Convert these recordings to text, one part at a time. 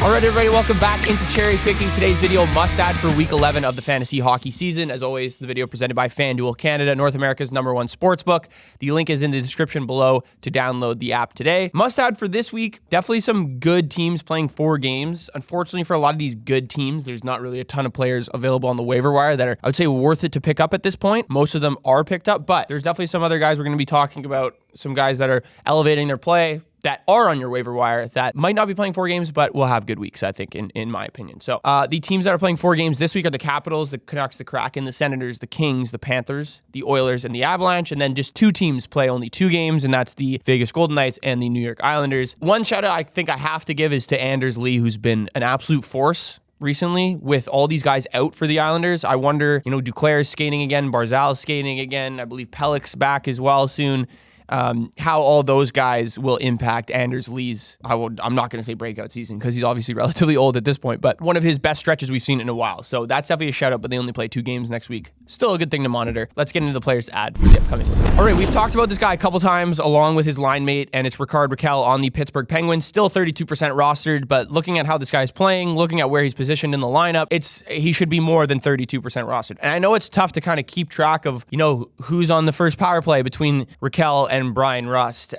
All right, everybody, welcome back into Cherry Picking. Today's video must add for week 11 of the fantasy hockey season. As always, the video presented by FanDuel Canada, North America's #1 sportsbook. The link is in the description below to download the app today. Must add for this week, definitely some good teams playing 4 games. Unfortunately, for a lot of these good teams, there's not really a ton of players available on the waiver wire that are, I would say, worth it to pick up at this point. Most of them are picked up, but there's definitely some other guys we're going to be talking about, some guys that are elevating their play, that are on your waiver wire that might not be playing 4 games, but will have good weeks, I think, in my opinion. So the teams that are playing 4 games this week are the Capitals, the Canucks, the Kraken, the Senators, the Kings, the Panthers, the Oilers, and the Avalanche. And then just 2 teams play only 2 games, and that's the Vegas Golden Knights and the New York Islanders. One shout out I think I have to give is to Anders Lee, who's been an absolute force recently with all these guys out for the Islanders. I wonder, Duclair is skating again, Barzal is skating again. I believe Pellick's back as well soon. How all those guys will impact Anders Lee's, I'm not going to say breakout season because he's obviously relatively old at this point, but one of his best stretches we've seen in a while. So that's definitely a shout out, but they only play 2 games next week. Still a good thing to monitor. Let's get into the players ad for the upcoming week. All right, we've talked about this guy a couple times along with his line mate, and it's Rickard Rakell on the Pittsburgh Penguins. Still 32% rostered, but looking at how this guy's playing, looking at where he's positioned in the lineup, he should be more than 32% rostered. And I know it's tough to kind of keep track of, who's on the first power play between Rakell and Brian Rust,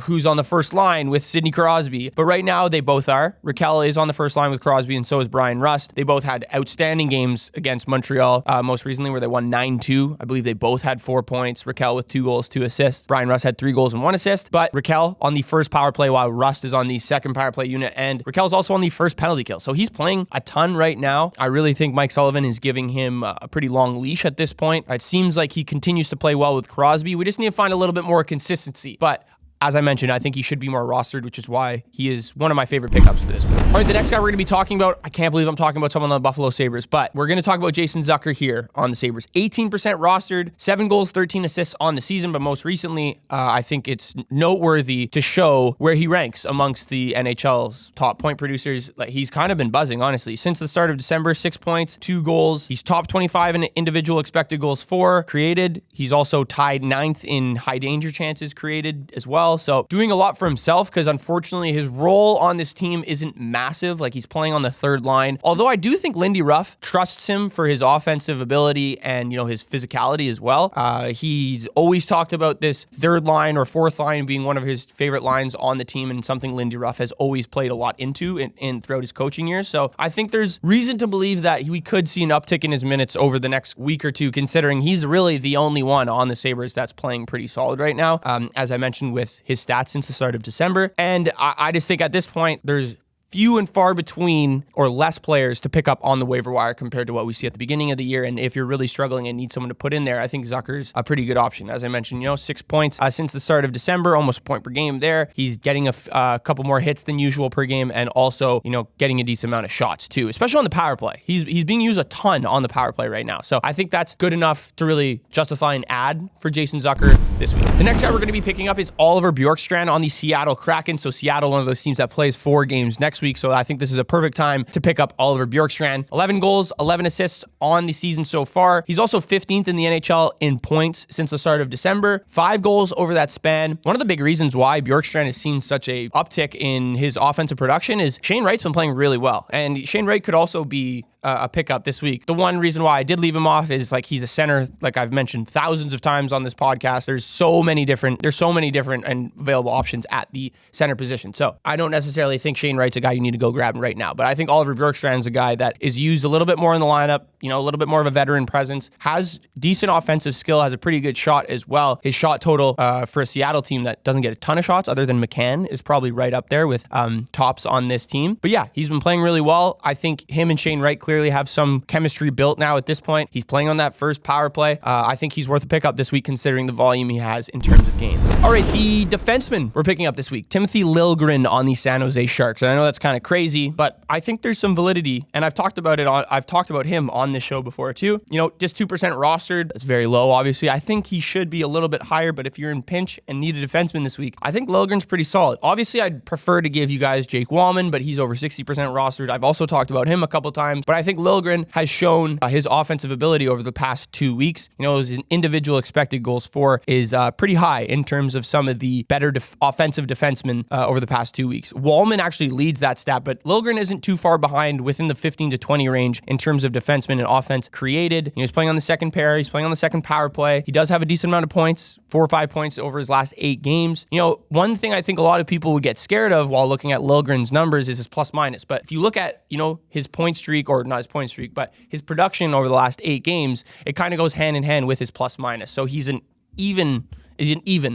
who's on the first line with Sidney Crosby. But right now, they both are. Rakell is on the first line with Crosby, and so is Brian Rust. They both had outstanding games against Montreal, most recently, where they won 9-2. I believe they both had 4 points. Rakell with 2 goals, 2 assists. Brian Rust had 3 goals and 1 assist. But Rakell on the first power play, while Rust is on the second power play unit, and Rakell's also on the first penalty kill. So he's playing a ton right now. I really think Mike Sullivan is giving him a pretty long leash at this point. It seems like he continues to play well with Crosby. We just need to find a little bit more consistency. But as I mentioned, I think he should be more rostered, which is why he is one of my favorite pickups for this week. All right, the next guy we're going to be talking about, I can't believe I'm talking about someone on the Buffalo Sabres, but we're going to talk about Jason Zucker here on the Sabres. 18% rostered, 7 goals, 13 assists on the season, but most recently, I think it's noteworthy to show where he ranks amongst the NHL's top point producers. Like, he's kind of been buzzing, honestly. Since the start of December, 6 points, 2 goals. He's top 25 in individual expected goals for created. He's also tied 9th in high danger chances created as well. So doing a lot for himself because unfortunately his role on this team isn't massive. Like, he's playing on the third line. Although I do think Lindy Ruff trusts him for his offensive ability and, his physicality as well. He's always talked about this third line or fourth line being one of his favorite lines on the team and something Lindy Ruff has always played a lot into in throughout his coaching years. So I think there's reason to believe that we could see an uptick in his minutes over the next week or two, considering he's really the only one on the Sabres that's playing pretty solid right now. As I mentioned with his stats since the start of December. And I just think at this point, there's few and far between or less players to pick up on the waiver wire compared to what we see at the beginning of the year. And if you're really struggling and need someone to put in there, I think Zucker's a pretty good option. As I mentioned, 6 points since the start of December, almost a point per game there. He's getting a couple more hits than usual per game and also, getting a decent amount of shots too, especially on the power play. He's being used a ton on the power play right now. So I think that's good enough to really justify an ad for Jason Zucker this week. The next guy we're going to be picking up is Oliver Bjorkstrand on the Seattle Kraken. So Seattle, one of those teams that plays 4 games next week. So I think this is a perfect time to pick up Oliver Bjorkstrand. 11 goals, 11 assists on the season so far. He's also 15th in the NHL in points since the start of December. 5 goals over that span. One of the big reasons why Bjorkstrand has seen such a uptick in his offensive production is Shane Wright's been playing really well. And Shane Wright could also be a pickup this week. The one reason why I did leave him off is he's a center, like I've mentioned thousands of times on this podcast. There's so many different and available options at the center position. So I don't necessarily think Shane Wright's a guy you need to go grab right now, but I think Oliver Bjorkstrand's a guy that is used a little bit more in the lineup, a little bit more of a veteran presence, has decent offensive skill, has a pretty good shot as well. His shot total for a Seattle team that doesn't get a ton of shots other than McCann is probably right up there with tops on this team. But yeah, he's been playing really well. I think him and Shane Wright clearly have some chemistry built now at this point. He's playing on that first power play. I think he's worth a pickup this week considering the volume he has in terms of games. All right, the defenseman we're picking up this week, Timothy Liljegren on the San Jose Sharks. And I know that's kind of crazy, but I think there's some validity. And I've talked about him on this show before too. Just 2% rostered. That's very low, obviously. I think he should be a little bit higher, but if you're in pinch and need a defenseman this week, I think Liljegren's pretty solid. Obviously, I'd prefer to give you guys Jake Wallman, but he's over 60% rostered. I've also talked about him a couple times, but I think Liljegren has shown his offensive ability over the past 2 weeks. You know, his individual expected goals for is pretty high in terms of some of the better offensive defensemen over the past 2 weeks. Wallman actually leads that stat, but Liljegren isn't too far behind, within the 15 to 20 range in terms of defensemen and offense created. He's playing on the second pair. He's playing on the second power play. He does have a decent amount of points, 4 or 5 points over his last 8 games. You know, one thing I think a lot of people would get scared of while looking at Liljegren's numbers is his plus minus. But if you look at, you know, his point streak, or not his point streak, but his production over the last 8 games, it kind of goes hand in hand with his plus minus. So he's an even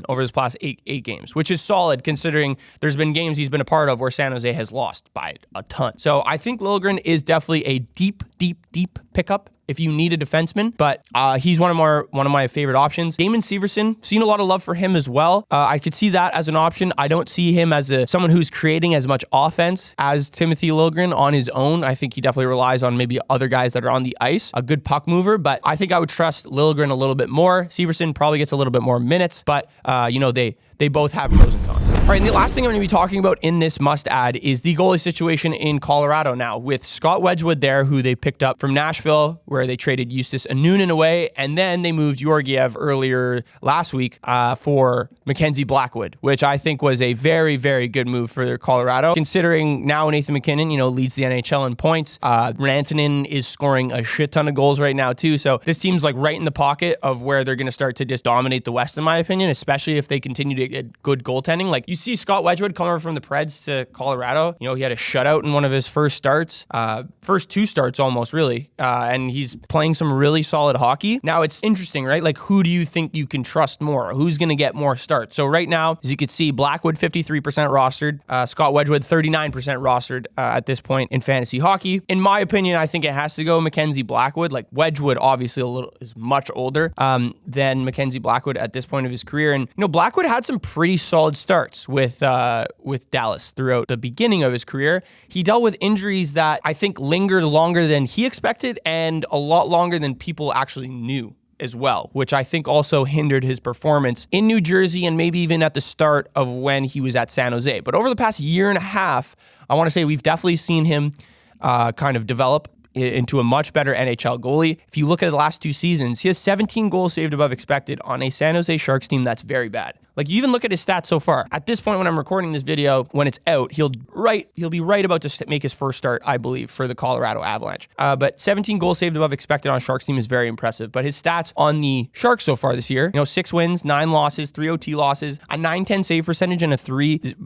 over his past eight games, which is solid considering there's been games he's been a part of where San Jose has lost by a ton. So I think Liljegren is definitely a deep pickup if you need a defenseman, but he's one of my favorite options. Damon Severson, seen a lot of love for him as well. I could see that as an option. I don't see him as someone who's creating as much offense as Timothy Liljegren on his own. I think he definitely relies on maybe other guys that are on the ice, a good puck mover, but I think I would trust Liljegren a little bit more. Severson probably gets a little bit more minutes, but you know, they both have pros and cons. All right, and the last thing I'm going to be talking about in this must-add is the goalie situation in Colorado now, with Scott Wedgewood there, who they picked up from Nashville, where they traded Justus Anunen away, and then they moved Georgiev earlier last week for Mackenzie Blackwood, which I think was a very, very good move for Colorado, considering now Nathan MacKinnon, you know, leads the NHL in points. Rantanen is scoring a shit ton of goals right now, too, so this team's like right in the pocket of where they're going to start to just dominate the West, in my opinion, especially if they continue to get good goaltending. Like, you see Scott Wedgewood come over from the Preds to Colorado. You know, he had a shutout in one of his first starts, first 2 starts almost, really, and he's playing some really solid hockey. Now, it's interesting, right? Like, who do you think you can trust more? Who's going to get more starts? So right now, as you can see, Blackwood 53% rostered, Scott Wedgewood 39% rostered at this point in fantasy hockey. In my opinion, I think it has to go Mackenzie Blackwood. Like, Wedgewood obviously is much older than Mackenzie Blackwood at this point of his career, and you know, Blackwood had some pretty solid starts with Dallas throughout the beginning of his career. He dealt with injuries that I think lingered longer than he expected and a lot longer than people actually knew as well, which I think also hindered his performance in New Jersey and maybe even at the start of when he was at San Jose. But over the past year and a half, I want to say we've definitely seen him kind of develop into a much better NHL goalie. If you look at the last 2 seasons, he has 17 goals saved above expected on a San Jose Sharks team that's very bad. Like, you even look at his stats so far. At this point when I'm recording this video, when it's out, he'll be right about to make his first start, I believe, for the Colorado Avalanche. But 17 goals saved above expected on a Sharks team is very impressive. But his stats on the Sharks so far this year, you know, 6 wins, 9 losses, 3 OT losses, a .910 save percentage, and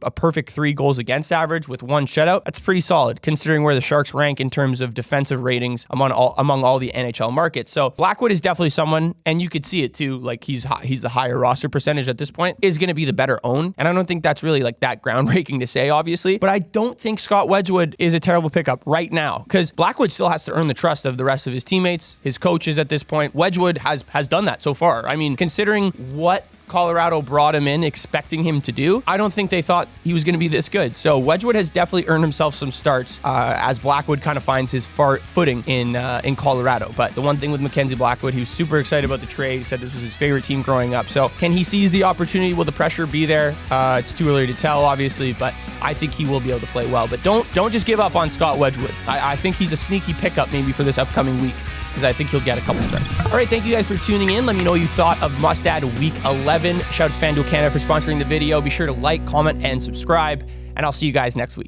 a perfect 3 goals against average with 1 shutout. That's pretty solid considering where the Sharks rank in terms of defensive ratings among all the NHL markets. So Blackwood is definitely someone, and you could see it too. Like, he's the higher roster percentage at this point, is going to be the better own. And I don't think that's really like that groundbreaking to say, obviously, but I don't think Scott Wedgewood is a terrible pickup right now, because Blackwood still has to earn the trust of the rest of his teammates, his coaches at this point. Wedgewood has done that so far. I mean, considering what Colorado brought him in expecting him to do, I don't think they thought he was going to be this good. So Wedgewood has definitely earned himself some starts as Blackwood kind of finds his footing in Colorado. But the one thing with Mackenzie Blackwood, he was super excited about the trade. He said this was his favorite team growing up. So can he seize the opportunity? Will the pressure be there? It's too early to tell, obviously, but I think he will be able to play well. But don't just give up on Scott Wedgewood. I think he's a sneaky pickup maybe for this upcoming week, because I think he'll get a couple starts. All right, thank you guys for tuning in. Let me know what you thought of Must Add Week 11. Shout out to FanDuel Canada for sponsoring the video. Be sure to like, comment, and subscribe, and I'll see you guys next week.